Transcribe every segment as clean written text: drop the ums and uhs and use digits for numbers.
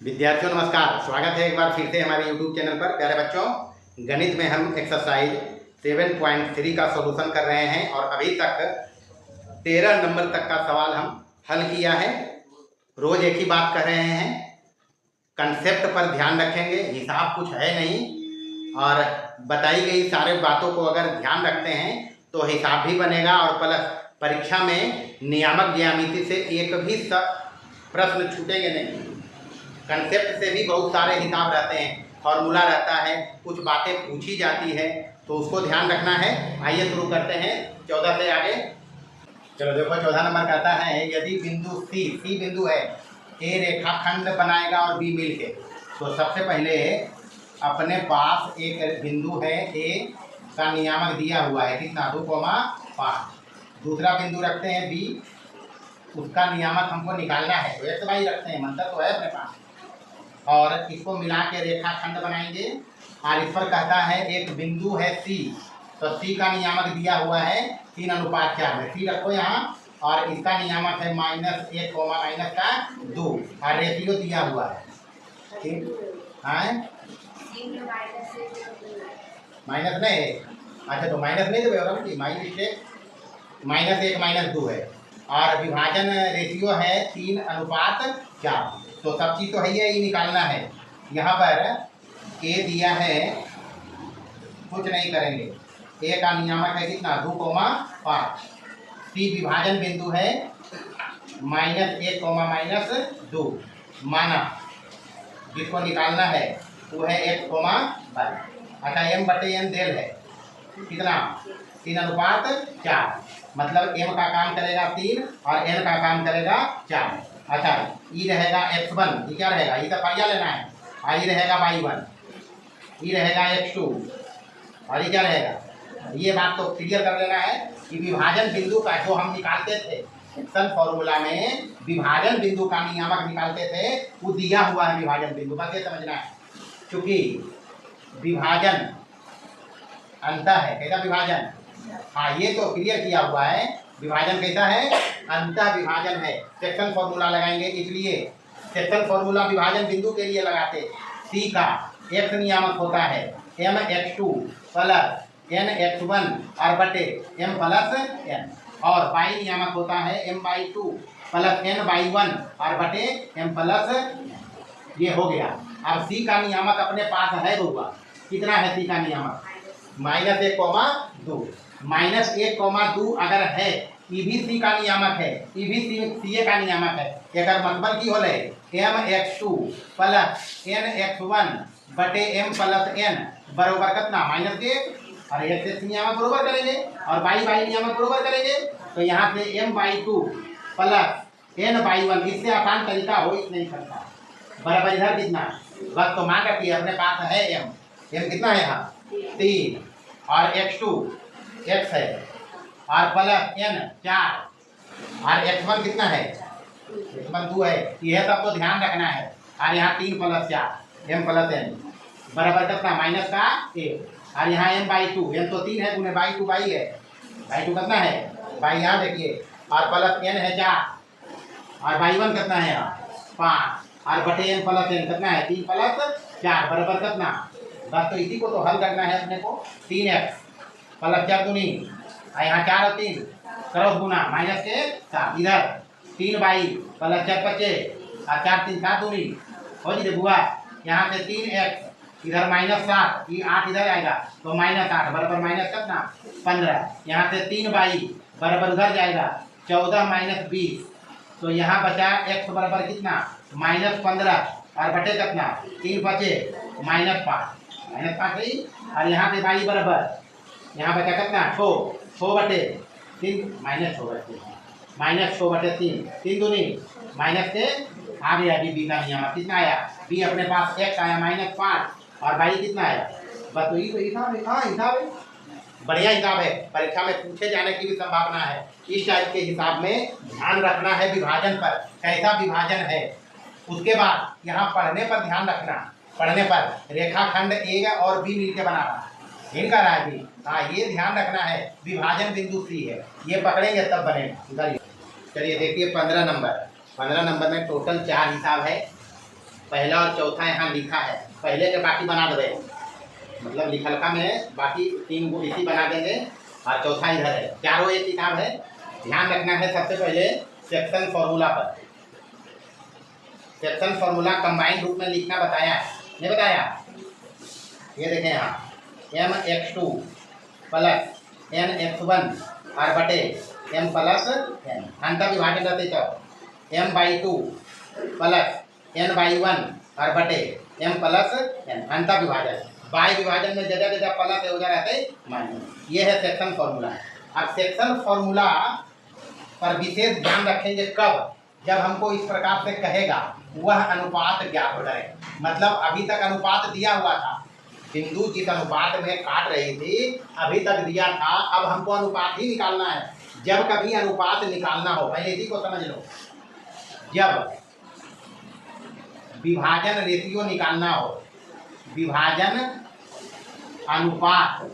विद्यार्थियों नमस्कार, स्वागत है एक बार फिर से हमारे YouTube चैनल पर। प्यारे बच्चों, गणित में हम एक्सरसाइज 7.3 का सॉल्यूशन कर रहे हैं और अभी तक 13 नंबर तक का सवाल हम हल किया है। रोज एक ही बात कर रहे हैं, कंसेप्ट पर ध्यान रखेंगे, हिसाब कुछ है नहीं और बताई गई सारे बातों को अगर ध्यान रखते हैं तो हिसाब भी बनेगा और प्लस परीक्षा में नियामक ज्यामिति से एक भी प्रश्न छूटेंगे नहीं। कंसेप्ट से भी बहुत सारे हिसाब रहते हैं, फॉर्मूला रहता है, कुछ बातें पूछी जाती है, तो उसको ध्यान रखना है। आइए शुरू करते हैं 14 से आगे। चलो देखो, 14 नंबर कहता है यदि बिंदु सी बिंदु है, ए रेखाखंड बनाएगा और बी मिल के। तो सबसे पहले अपने पास एक बिंदु है, ए का नियामक दिया हुआ है कितना, 2,5। दूसरा बिंदु रखते हैं बी, उसका नियामक हमको निकालना है, तो ऐसे भाई रखते हैं, मंत्र तो है अपने पास, और इसको मिला के रेखाखंड बनाएंगे। और इस पर कहता है एक बिंदु है सी, तो सी का नियामक दिया हुआ है 3:4 में, सी रखो यहाँ, और इसका नियामक है -1, -2 और रेशियो दिया हुआ है, ठीक है। माइनस नहीं, अच्छा तो माइनस नहीं देवे और -1 -2 है, और विभाजन रेशियो है 3:4। तो सब चीज़ तो है ही, ये निकालना है। यहाँ पर ए दिया है, कुछ नहीं करेंगे, ए का नियामक है कितना, 2,5। सी विभाजन बिंदु है -1, -2 माना, जिसको निकालना है वो है x, अच्छा m/n देल है कितना, 3:4, मतलब m का काम करेगा 3 और n का काम करेगा 4। अच्छा, ई रहेगा x1, ये क्या रहेगा, ये तो पहिया लेना है, और ये रहेगा y1, ये रहेगा x2 और ये क्या रहेगा। ये बात तो क्लियर कर लेना है कि विभाजन बिंदु का जो हम निकालते थे सेक्शन फॉर्मूला में, विभाजन बिंदु का नियामक निकालते थे, वो दिया हुआ है विभाजन बिंदु, बस ये समझना है। क्योंकि विभाजन अंत है, कैसा विभाजन, हाँ ये तो क्लियर किया हुआ है, विभाजन कैसा है, अंत विभाजन है। सेक्शन फॉर्मूला लगाएंगे, इसलिए सेक्शन फॉर्मूला विभाजन बिंदु के लिए लगाते। सी का x नियामक होता है mx2 + nx1 और बटे m+n, और y नियामक होता है m/2 + n/1 और बटे m+n। ये हो गया। अब सी का नियामक अपने पास है बउआ, कितना है सी का नियामक, -1, -1, अगर है, ई भी सी का नियामक है, ई भी सी का नियामक है। एक मतलब की होले mx2 + nx1 बटे m+n बराबर कितना, -1, और x नियामक बराबर करेंगे और y नियामक बराबर करेंगे, तो यहाँ से m/2 + n/1, इससे आसान तरीका हो ही नहीं सकता। बराबर इधर कितना, बस तो मान रखिए अपने पास है m कितना है यहाँ 3, और x2 x है, और प्लस n 4, और x1 कितना है, x1 2 है, यह सब तो ध्यान रखना है। और यहाँ 3 + 4 m+n बराबर कितना, -1, और यहाँ m/2, m तो 3 है, गुने y2 है, y2 कितना है, y यहाँ देखिए, और प्लस n है 4, और y1 कितना है यहाँ 5, और बटे m+n कितना है 3 + 4 बराबर कितना। बस तो इसी को तो हल करना है अपने को। 3x + 4 दूनी, यहाँ 4 और 3 क्रॉस गुना, -7, इधर 3y + 4 = 4, 3 7 दूनी हो जी बुआ, यहाँ से 3x इधर -7, ये 8 इधर आएगा, तो -8 बराबर माइनस कितना 15, यहाँ से 3y बराबर उधर जाएगा 14 - 20, तो यहाँ बचा x बराबर कितना -15 और बटे कितना 3 बचे -5 सही, और यहाँ से y बराबर यहाँ बचा कितना 6 बटे 3 -6 बटे 3 दूनी माइनस के आ गया। बी का नियम कितना आया, बी अपने पास x आया -5 और y कितना आया, बस तो ये तो हिसाब है। हाँ हिसाब है, बढ़िया हिसाब है, परीक्षा में पूछे जाने की भी संभावना है। इस टाइप के हिसाब में ध्यान रखना है, विभाजन पर कैसा विभाजन है। उसके बाद यहाँ पढ़ने पर ध्यान रखना, पढ़ने पर रेखाखंड ए और बी मिलकर बना रहा है, इनका रहा है भी, हाँ ये ध्यान रखना है, विभाजन बिंदु सी है, ये पकड़ेंगे तब बनेगा। चलिए देखिए 15 नंबर में टोटल 4 हिसाब है। पहला और चौथा यहाँ लिखा है, पहले के बाकी बना देवे, मतलब लिखलका में बाकी 3 गो इसी बना देंगे और चौथा इधर है। चारों एक किताब है। ध्यान रखना है सबसे पहले सेक्शन फॉर्मूला पर। सेक्शन फॉर्मूला कंबाइंड रूप में लिखना बताया है, नहीं बताया? ये देखें यहाँ mx2 प्लस nx1 और बटे m प्लस n अंतर विभाजन रहते तो m/2 प्लस n/1 और बटे m प्लस n अंतर विभाजन। बाय विभाजन में जगह जगह प्लस हो जा रहते माइनस। ये है सेक्शन फॉर्मूला। अब सेक्शन फॉर्मूला पर विशेष ध्यान रखेंगे कब? जब हमको इस प्रकार से कहेगा वह अनुपात ज्ञात हो जाए। मतलब अभी तक अनुपात दिया हुआ था, बिंदु जिस अनुपात में काट रही थी अभी तक दिया था, अब हमको अनुपात ही निकालना है। जब कभी अनुपात निकालना हो, पहले इसी को समझ लो, जब विभाजन रेशियो निकालना हो, विभाजन अनुपात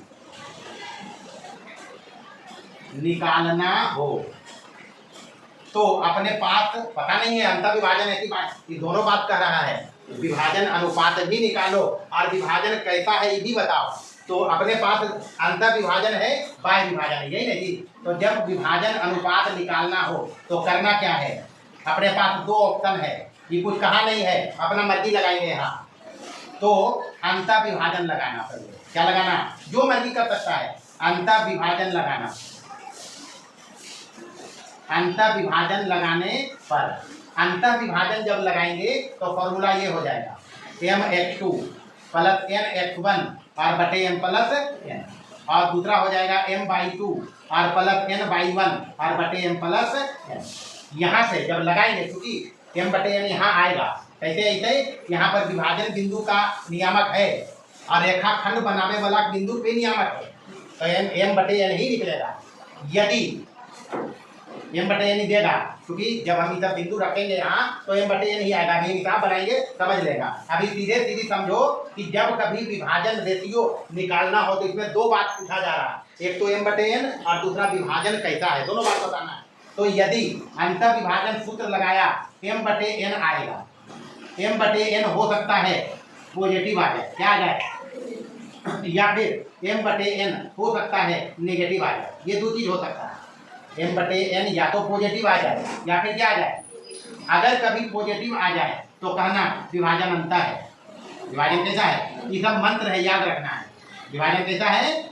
निकालना हो तो अपने पास पता नहीं है अंतर विभाजन है कि बात, ये दोनों बात कह रहा है। विभाजन अनुपात भी निकालो और विभाजन कैसा है ये भी बताओ। तो अपने पास अंतर विभाजन है, बाह्य विभाजन है, यही नहीं? तो जब विभाजन अनुपात निकालना हो तो करना क्या है? अपने पास 2 ऑप्शन है, ये कुछ कहा नहीं है, अपना मर्जी लगाएंगे यहाँ। तो अंतर विभाजन लगाना पड़ेगा। क्या लगाना? जो मर्जी कर सकता है, अंतर विभाजन लगाना। अंतर विभाजन लगाने पर अंतर विभाजन जब लगाएंगे तो फॉर्मूला ये हो जाएगा mx2 प्लस nx1 और बटे m प्लस n, और दूसरा हो जाएगा m/2 और प्लस n/1 और बटे m प्लस n। यहाँ से जब लगाएंगे, क्योंकि m बटे n यहाँ आएगा, कैसे? ऐसे यहाँ पर विभाजन बिंदु का नियामक है और रेखाखंड बनाने वाला बिंदु पे नियामक है, तो m बटे n ही निकलेगा। यदि m बटे n ही देगा, क्योंकि जब हम इधर बिंदु रखेंगे यहाँ तो m बटे n ही आएगा। अभी हिसाब बनाएंगे, समझ लेगा। अभी सीधे सीधी समझो कि जब कभी विभाजन रेशियो निकालना हो तो इसमें 2 बात पूछा जा रहा है, एक तो m बटे n और दूसरा विभाजन कैसा है, दोनों बात बताना है। तो यदि अंतर विभाजन सूत्र लगाया m बटे n आएगा, m बटे n हो सकता है पॉजिटिव आ जाए, क्या आ जाए, या फिर m बटे n हो सकता है नेगेटिव आ जाए। ये 2 चीज हो सकता है, m बटे n या तो पॉजिटिव आ जाए या फिर क्या आ जाए। अगर कभी पॉजिटिव आ जाए तो कहना विभाजन अंतर है। विभाजन कैसा है? ये सब मंत्र है, याद रखना है। विभाजन कैसा है?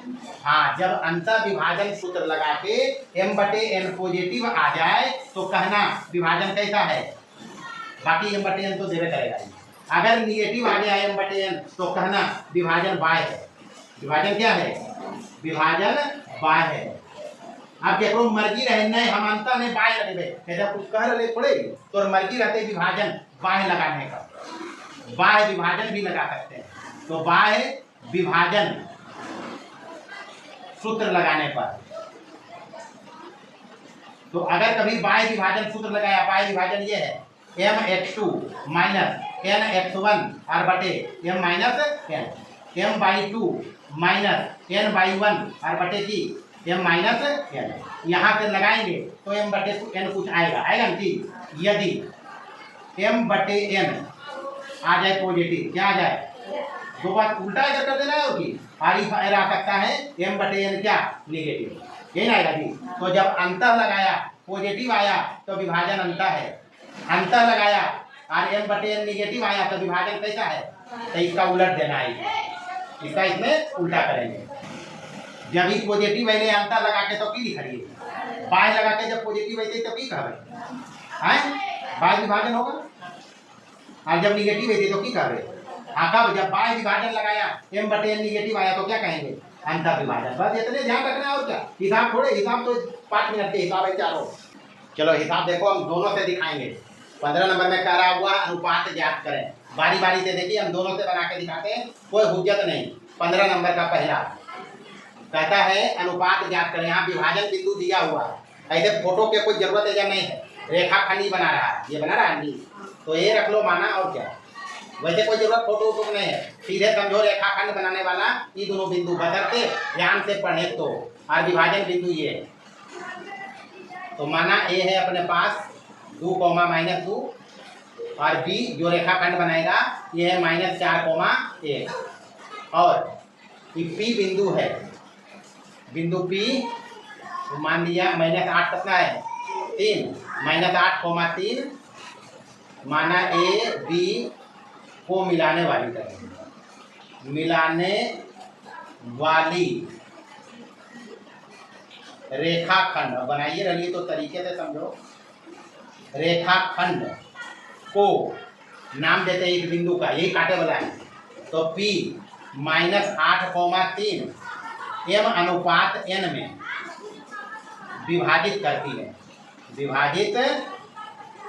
हाँ, जब अंतर विभाजन सूत्र लगा के m बटे n पॉजिटिव आ जाए तो कहना विभाजन कैसा है। बाकी m बटे n तो देवे करेगा। अगर निगेटिव आ गया m बटे n तो कहना विभाजन बाह्य है। विभाजन क्या है? विभाजन बाह्य है। अब केकरो मर्जी रहे नहीं हम अंतर नहीं बाह्य रखे, ऐसा कुछ कह रहे थोड़े, तो मर्जी रहते विभाजन बाह्य लगाने का, बाह्य विभाजन भी लगा सकते हैं। तो बाह्य विभाजन सूत्र लगाने पर, तो अगर कभी बाह्य विभाजन सूत्र लगाया, बाह्य विभाजन ये है mx2 माइनस nx1 और बटे m minus n, m/2 minus n/1 और बटे की m माइनस n। यहाँ से लगाएंगे तो m बटे n कुछ आएगा, आएगा ना जी। यदि m बटे n आ जाए पॉजिटिव, क्या आ जाए, 2 बात उल्टा इधर कर देना है उसकी, और इस आ सकता है m बटे n क्या, नेगेटिव, यही ना आएगा जी। तो जब अंतर लगाया पॉजिटिव आया तो विभाजन अंतर है, अंतर लगाया और m बटे n नेगेटिव आया तो विभाजन कैसा है। तो इसका उलट देना है, इसका इसमें उल्टा करेंगे। जब ही पॉजिटिव है अंतर लगा के तो की लिखिए, बाह्य लगा के जब पॉजिटिव है तो की कहबे हैं, बाह्य विभाजन होगा। और जब निगेटिव है तो की कहबे, हाँ कब, जब बाह्य विभाजन लगाया m बटे n नेगेटिव आया तो क्या कहेंगे, अंतर विभाजन। बस इतने ध्यान रखना है, और क्या हिसाब थोड़े, हिसाब तो 5 मिनट के हिसाब है चारों। चलो हिसाब देखो, हम दोनों से दिखाएंगे। 15 नंबर में कह रहा हुआ अनुपात ज्ञात करें, बारी बारी से देखिए, हम दोनों से बना के दिखाते हैं, कोई हुज्जत नहीं। 15 नंबर का पहला कहता है अनुपात ज्ञात करें। यहाँ विभाजन बिंदु दिया हुआ है, ऐसे फोटो के कोई जरूरत है या नहीं है, रेखाखंड ही बना रहा है, ये बना रहा है तो ये रख लो माना, और क्या, वैसे कोई जरूरत फोटो वोटो नहीं है, सीधे समझो रेखाखंड बनाने वाला ये दोनों बिंदु बदलते ध्यान से पढ़े तो, और विभाजन बिंदु ये है। तो माना ए है अपने पास 2, -2 और बी जो रेखाखंड बनाएगा ये है -4,1 और ये पी बिंदु है, बिंदु पी तो मान लिया -8 कितना है 3 -8,3 माना ए बी को मिलाने वाली करेंगे, मिलाने वाली रेखाखंड बनाइए रहिए तो तरीके से समझो। रेखाखंड को नाम देते हैं इस बिंदु का, यही काटे वाला है, तो P -8,3 m अनुपात n में विभाजित करती है, विभाजित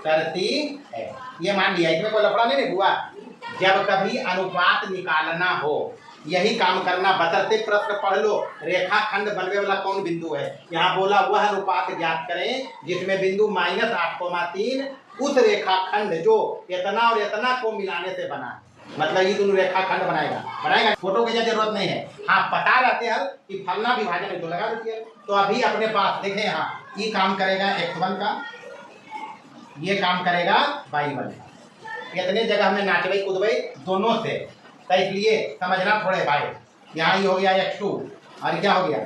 करती है। ये मान लिया, इसमें कोई लफड़ा नहीं हुआ। जब कभी अनुपात निकालना हो यही काम करना, बशर्ते प्रश्न पढ़ लो रेखाखंड बनने वाला कौन बिंदु है। यहाँ बोला वह अनुपात ज्ञात करें जिसमें बिंदु -8,3 उस रेखाखंड जो इतना और इतना को मिलाने से बना, मतलब ये दोनों रेखाखंड बनाएगा। फोटो की जरूरत नहीं है, हाँ पता रहते हैं कि फलना विभाजन है तो लगा देती है। तो अभी अपने पास देखें यहाँ ये काम करेगा x1 का, ये काम करेगा y1 का। इतने जगह में नाचबई कूदबई दोनों से, तो इसलिए समझना थोड़े भाई। यहाँ ये हो गया x2 और क्या हो गया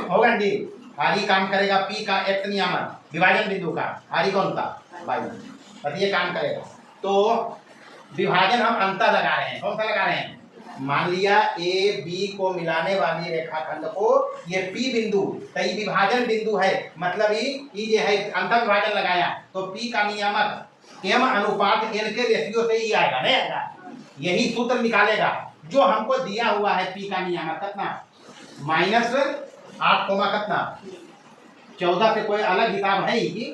होगा डी, और ये काम करेगा p का x नियामक विभाजन बिंदु का, और ये कौन सा y1, बस ये काम करेगा। तो विभाजन हम अंतर लगा रहे हैं, कौन सा लगा रहे हैं, मान लिया ए बी को मिलाने वाली रेखाखंड को ये P बिंदु, तो ये विभाजन बिंदु है, मतलब ये जो है अंतर विभाजन लगाया तो P का नियामक m अनुपात n के रेशियो से ही आएगा, नहीं आएगा, यही सूत्र निकालेगा जो हमको दिया हुआ है। P का नियामक कितना -8, कितना 14 से कोई अलग हिसाब है ही कि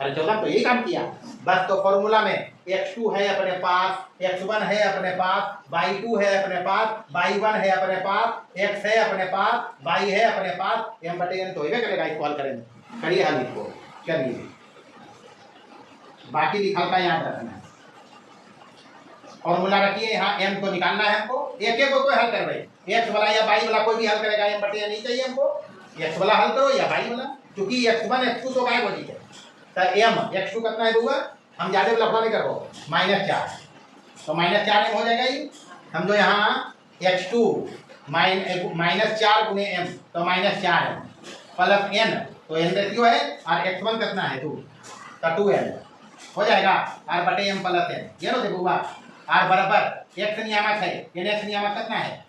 अरे 14 तो यही काम किया बस। तो फॉर्मूला में x2 है अपने पास, x1 है अपने पास, y2 है अपने पास, y1 है अपने पास, x है अपने पास, y है अपने पास, m/n तो ही करेगा। इसको हल करेंगे, करिए हल इसको, चलिए बाकी लिखल का याद रखना है। फॉर्मूला रखिए यहाँ, m को निकालना है हमको, एक एक को कोई हल कर भाई, x वाला या y वाला कोई भी हल करेगा, m/n नहीं चाहिए हमको, x वाला हल करो या y वाला, क्योंकि x1 x2 तो गायब हो जाएगा। तो m x2 कितना है दूंगा, हम ज्यादा लफड़ा नहीं करो, -4, तो -4 m हो जाएगा ये, समझो यहाँ x2 -4 गुने m तो -4 m प्लस n, तो n रेशियो है, और x1 कितना है 2, तो 2n हो जाएगा, r बटे m प्लस n, ये नो देखूंगा r बराबर x नियामक है, n x नियामक कितना है,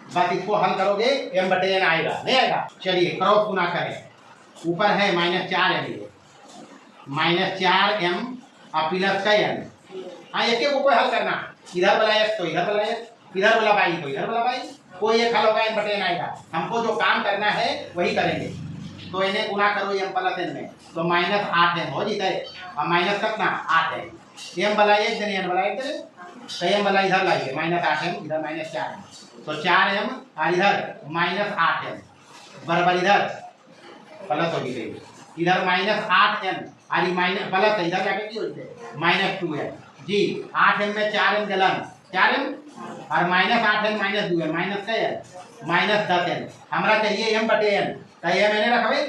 बस इसको हल करोगे m/n आएगा, नहीं आएगा। चलिए क्रॉस गुना करें, ऊपर है -4m, -4m और प्लस का n, हाँ एक एक को कोई हल करना, इधर वाला x तो इधर वाला x, इधर वाला y तो इधर वाला y, कोई एक हल होगा m/n आएगा। हमको जो काम करना है वही करेंगे, तो इन्हें गुना करो m प्लस n में, तो -8m हो जाता है, और माइनस कितना 8 है, m वाला 1 देने n वाला 1 देने, तो m वाला इधर लाइए -8m, इधर -4m, तो 4m और इधर -8m बराबर इधर प्लस हो गई, इधर -8m और ये माइनस प्लस इधर जाके की होते -2m जी, 8m में 4m गलन 4m और -8m -2m माइनस का है -10m, हमारा चाहिए m/n, तो ये मैंने रखबे,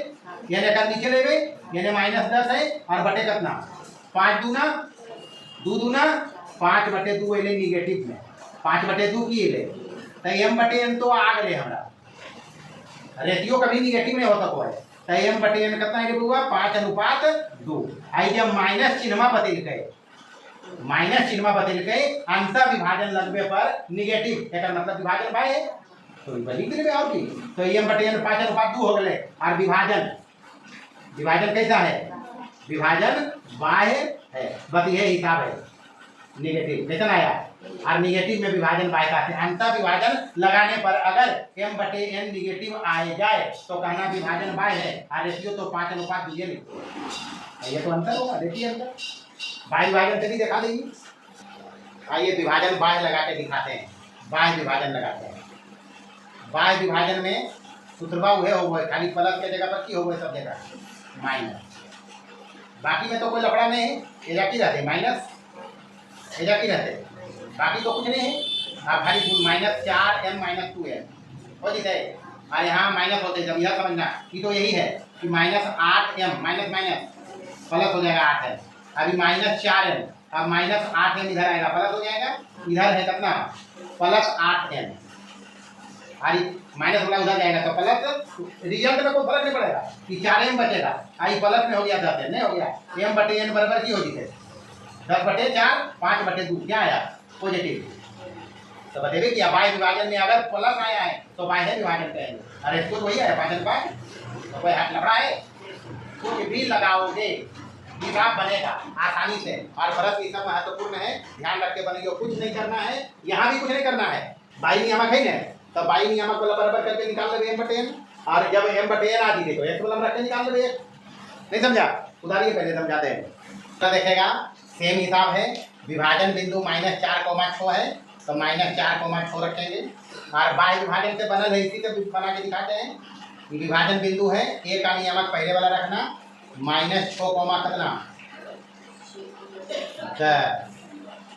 ये लेकर नीचे लेबे, यानी -10 है और बटे कितना 5 दूना 2 दूना 5/2 ले निगेटिव में 5/2 की ले, तो m/n तो आ गए हमारा, रेशियो कभी निगेटिव नहीं होता कोई, तो m/n कितना है हुआ 5:2। आई जब माइनस चिन्ह बदल गए, माइनस चिन्ह बदल गए, अंतर विभाजन लगने पर निगेटिव, एक मतलब विभाजन बाय है तो लिख देंगे और की, तो m/n 5:2 हो गए, और विभाजन कैसा है, विभाजन बाय है, बस ये हिसाब है, निगेटिव कैसा आया, और निगेटिव में विभाजन बाय का है, अंतर विभाजन लगाने पर अगर m/n निगेटिव आ जाए तो कहना विभाजन बाय है, और रेशियो तो 5:2 लिखो, ये तो अंतर होगा, देखिए अंतर बाय विभाजन से भी दिखा देंगे। आइए विभाजन बाय लगा के दिखाते हैं, बाय विभाजन लगाते हैं, बाय विभाजन में सूत्रवा हुए हो गए, खाली प्लस के जगह पर की हो गए सब जगह माइनस, बाकी में तो कोई लफड़ा नहीं है, एजा की रहते माइनस, एजा की रहते, बाकी तो कुछ नहीं है, आप खाली -4m -2m हो जाता है, और यहाँ माइनस होते जब यह समझना कि तो यही है कि -8m माइनस प्लस हो जाएगा 8m, अभी -4n, अब -8n इधर आएगा, प्लस हो जाएगा, इधर है कितना +8n, और माइनस वाला उधर जाएगा तो प्लस, रिजल्ट में कोई फर्क नहीं पड़ेगा कि 4m बचेगा, आई प्लस में हो गया 10n, नहीं हो गया, m/n बराबर की हो गई 10/4, 5/2, क्या आया पॉजिटिव। तो बताइए कि बाह्य विभाजन में अगर प्लस आया है तो बाह्य विभाजन कहेंगे, अरे इसको वही है 5/5, तो कोई हाथ लफड़ा है, कुछ भी लगाओगे हिसाब बनेगा आसानी से, और फर्क ये सब महत्वपूर्ण है, ध्यान रख के बनेगा, कुछ नहीं करना है, यहाँ भी कुछ नहीं करना है, बाई नियामक है ना, तो बाई नियामक वाला बराबर करके निकाल लेंगे m/n, और जब m/n आ जाएगी तो x वाला रख के निकाल लेंगे, नहीं समझा, उदाहरण पहले समझाते हैं। तो देखेगा सेम हिसाब है, विभाजन बिंदु -4,6 है, तो -4,6 रखेंगे, और बाह्य विभाजन से बनल है, इसी से बना के दिखाते हैं। विभाजन बिंदु है, ए का नियामक पहले वाला रखना, -6, कितना 10,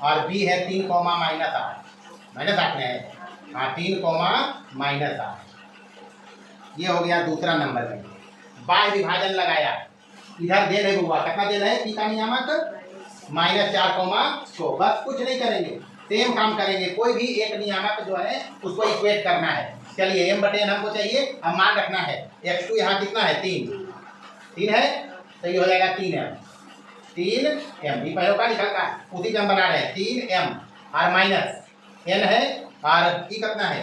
और बी है 3, -8 में है, हाँ 3, -8, ये हो गया दूसरा नंबर में। बाह्य विभाजन लगाया, इधर देन है बुआ, कितना देन है, पी का नियामक -4,6, बस कुछ नहीं करेंगे, सेम काम करेंगे, कोई भी एक नियामक जो है उसको इक्वेट करना है। चलिए m/n हमको चाहिए, अब मान रखना है x2 यहाँ कितना है 3 है, तो ये हो जाएगा 3m, ये पहले का निकलता है, उसी से हम बना रहे हैं 3m, और माइनस n है, और ई कितना है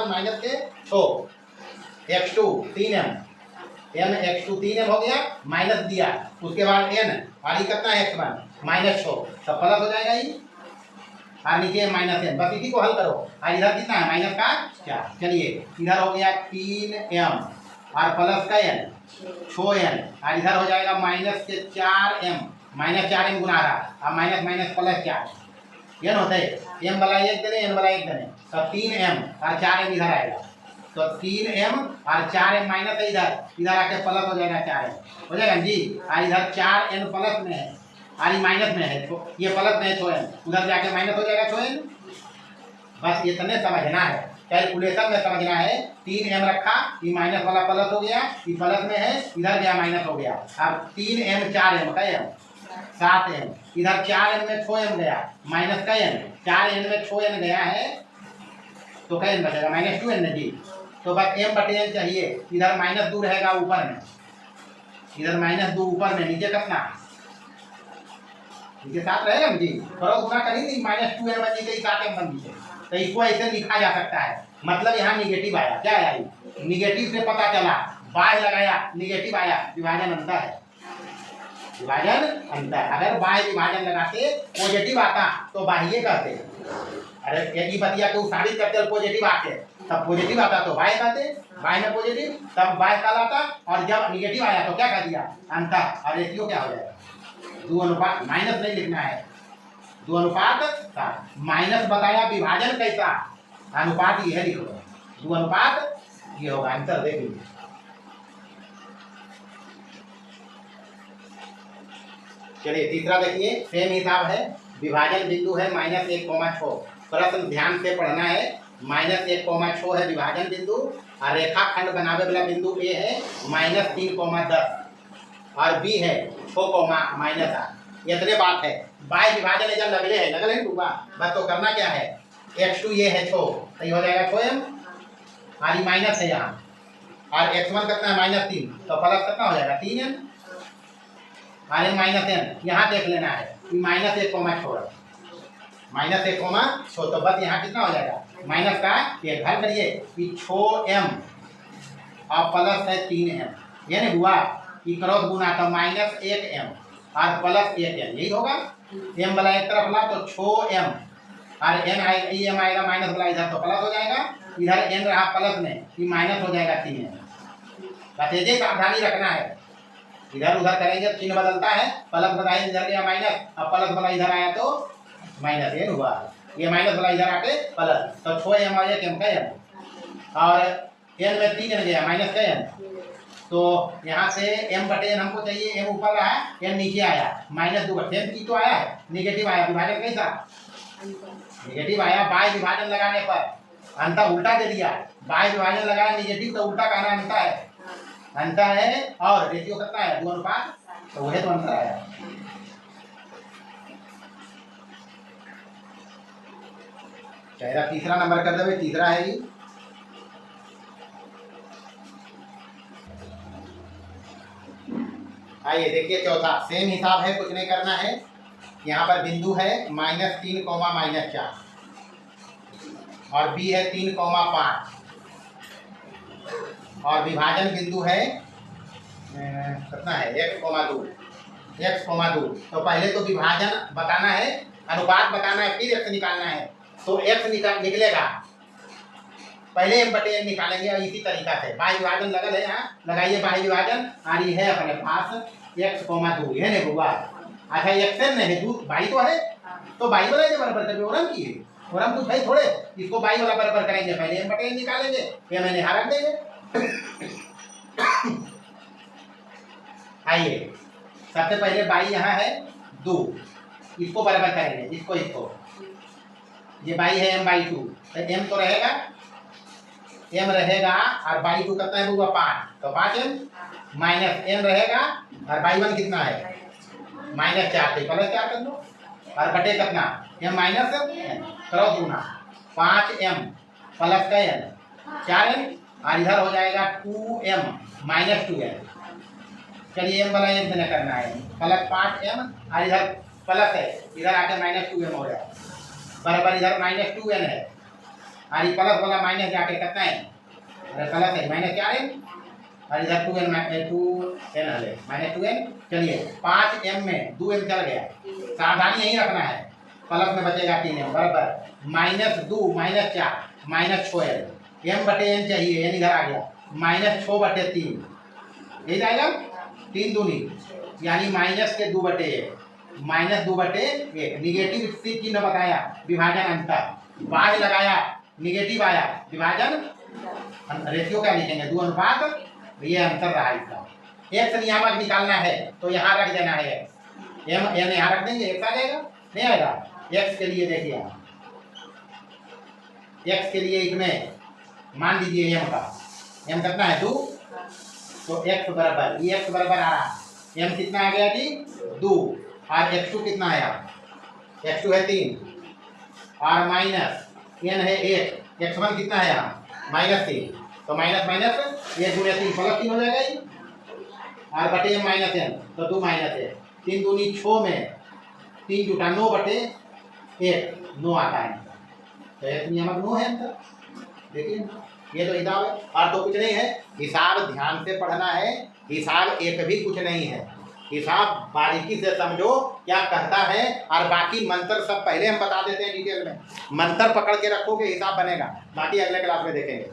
माइनस के 6, x2 3m, x2 3m हो गया, माइनस दिया, उसके बाद n, और ये कितना है x1 -6, सब प्लस हो जाएगा ये, और नीचे -n, बस इसी को हल करो, और इधर कितना है माइनस का 4, चलिए इधर हो गया 3m, और प्लस का n 6n, और इधर हो जाएगा -4m, -4m गुना रहा, अब माइनस माइनस प्लस 4 n होता है, m वाला 1 देने, n वाला 1 देने, तो 3m और 4m इधर आएगा, तो 3m और 4m माइनस है, इधर आके प्लस हो जाएगा 4m, हो जाएगा जी, और इधर 4n प्लस में है, और ये माइनस में है, तो ये प्लस में है 6n, उधर जाके माइनस हो जाएगा 6n, बस इतने समझना है, कैलकुलेशन में समझना है। 3m रखा, ये माइनस वाला प्लस हो गया, ये प्लस में है, इधर गया माइनस हो गया, अब 3m 4m का m 7m, इधर 4m में 6m गया, माइनस का n, 4n में 6n गया है, तो क्या n बचेगा -2n जी, तो बस m/n चाहिए, इधर -2 रहेगा ऊपर में, इधर -2 ऊपर में, नीचे कितना नीचे 7 रहेगा जी, क्रॉस गुना करेंगे -2m बन नीचे 7m बन नीचे, तो इसको ऐसे लिखा जा सकता है, मतलब यहाँ निगेटिव आया, क्या आया, निगेटिव से पता चला, बाह्य लगाया निगेटिव आया, विभाजन अंतर है, विभाजन अंतर, अगर बाह्य विभाजन लगाते पॉजिटिव आता तो बाह्य कहते, अरे यदि बतिया को साबित करते पॉजिटिव आते, तब पॉजिटिव आता तो बाह्य कहते, बाह्य में पॉजिटिव तब बाह्य कहलाता, और जब निगेटिव आया तो क्या कह दिया अंतर, और रेशियो क्या हो जाएगा 2:, माइनस नहीं लिखना है, 2:7, माइनस बताया विभाजन कैसा, अनुपात ये है, लिखो 2:, ये होगा आंसर, देख लीजिए। चलिए तीसरा देखिए, सेम हिसाब है, विभाजन बिंदु है -1,6, प्रश्न ध्यान से पढ़ना है, -1,6 है विभाजन बिंदु, और रेखाखंड बनावे वाला बिंदु ए है -3,10, और बी है 6,-8, इतने बात है, बाह्य विभाजन जब लगले है, लगल है ना, बस तो करना क्या है, x2 ये है 6, तो ये हो जाएगा 6m, और ये माइनस है यहाँ, और x1 कितना है -3, तो प्लस कितना हो जाएगा 3m, और -n यहाँ देख लेना है, -1,6, -1,6, तो बस यहाँ कितना हो जाएगा, माइनस का ये हल करिए कि 6m और प्लस है 3m, ये नहीं हुआ कि क्रॉस गुना, तो -1m और प्लस 1n, यही होगा, m वाला एक तरफ ला तो 6m, और n आएगा, ये m आएगा माइनस वाला इधर, तो प्लस हो जाएगा, इधर n रहा प्लस में, ये माइनस हो जाएगा 3m, बस ये सावधानी रखना है, इधर उधर करेंगे चिन्ह बदलता है, प्लस बताइए इधर गया माइनस, अब प्लस वाला इधर आया तो माइनस, ये हुआ, ये माइनस वाला इधर आके प्लस, तो 6m और 1m का m, और n में 3n गया माइनस का n, तो यहाँ से m/n हमको चाहिए, m ऊपर रहा, n नीचे आया, -2 की तो आया है, निगेटिव आया, विभाजन कैसा निगेटिव आया, बाह्य विभाजन लगाने पर अंतर उल्टा दे दिया, बाह्य विभाजन लगाया निगेटिव तो उल्टा कहना अंतर है, और रेशियो कितना है 2:, तो वह तो अंतर आया, चेहरा तीसरा नंबर कर दे, तीसरा है ये। आइए देखिए चौथा, सेम हिसाब है, कुछ नहीं करना है। यहाँ पर बिंदु है -3, -4 और बी है 3, 5 और विभाजन बिंदु है कितना है x, 2। तो पहले तो विभाजन बताना है, अनुपात बताना है, फिर x निकालना है। तो x निकलेगा, पहले m/n निकालेंगे और इसी तरीका से बाह्य विभाजन लगल है, यहाँ लगाइए बाह्य विभाजन। और ये है अपने पास x, 2 है नहीं हुआ। अच्छा xn नहीं, 2 बाई तो है, तो बाई वाला जो बराबर करके ओरम की है, ओरम कुछ भाई थोड़े, इसको बाई वाला बराबर करेंगे, पहले m/n निकालेंगे, ये मैंने यहाँ रख देंगे। आइए सबसे पहले बाई यहाँ है 2, इसको बराबर करेंगे, इसको ये बाई है m/2, तो m तो रहेगा, m रहेगा और बाई 2 कितना है हुआ 5, तो 5m माइनस m रहेगा और बाई 1 कितना है -4, तो प्लस 4 कर दो और बटे कितना m माइनस क्रॉस गुना 5m प्लस का n 4m और इधर हो जाएगा 2m माइनस 2n। चलिए m वाला m से न करना है, प्लस 5m और इधर प्लस है, इधर आके -2m हो जाए, बराबर इधर -2n है और ये प्लस वाला माइनस जाके कितना है, अरे प्लस है -4m और इधर 2n है -2n। चलिए 5m में 2m चल गया, सावधानी यही रखना है, प्लस में बचेगा 3m बराबर -2 -4 -6m, m/n चाहिए, n इधर आ गया, -6/3 यही जाएगा, 3 दूनी यानी माइनस के 2/1, -2/1, निगेटिव चिन्ह बताया, विभाजन अंतर, बाह्य लगाया, निगेटिव आया, विभाजन रेशियो क्या लिखेंगे 2 अनुपात, ये अंतर रहा इसका। x नियामक निकालना है तो यहाँ रख देना है x, m यहाँ रख देंगे, x आ जाएगा, नहीं आएगा। x के लिए देखिए, x के लिए इसमें मान लीजिए m का, m कितना है 2, तो x बराबर, ये x बराबर आ रहा, m कितना आ गया जी 2 और x2 कितना आया, x2 है 3 और माइनस n है 1, x1 कितना है यहाँ -3, तो माइनस माइनस 1 गुणे 3 प्लस 3 हो जाएगा ये और बटे -n, तो 2 -1, 3 दूनी 6 में 3 जुटा 9/1, 9 आता है, तो एक नियमक 9 है अंतर। देखिए ये तो हिसाब है और तो कुछ नहीं है, हिसाब ध्यान से पढ़ना है, हिसाब एक भी कुछ नहीं है, हिसाब बारीकी से समझो क्या कहता है और बाकी मंत्र सब पहले हम बता देते हैं डिटेल में, मंत्र पकड़ के रखोगे हिसाब बनेगा, बाकी अगले क्लास में देखेंगे।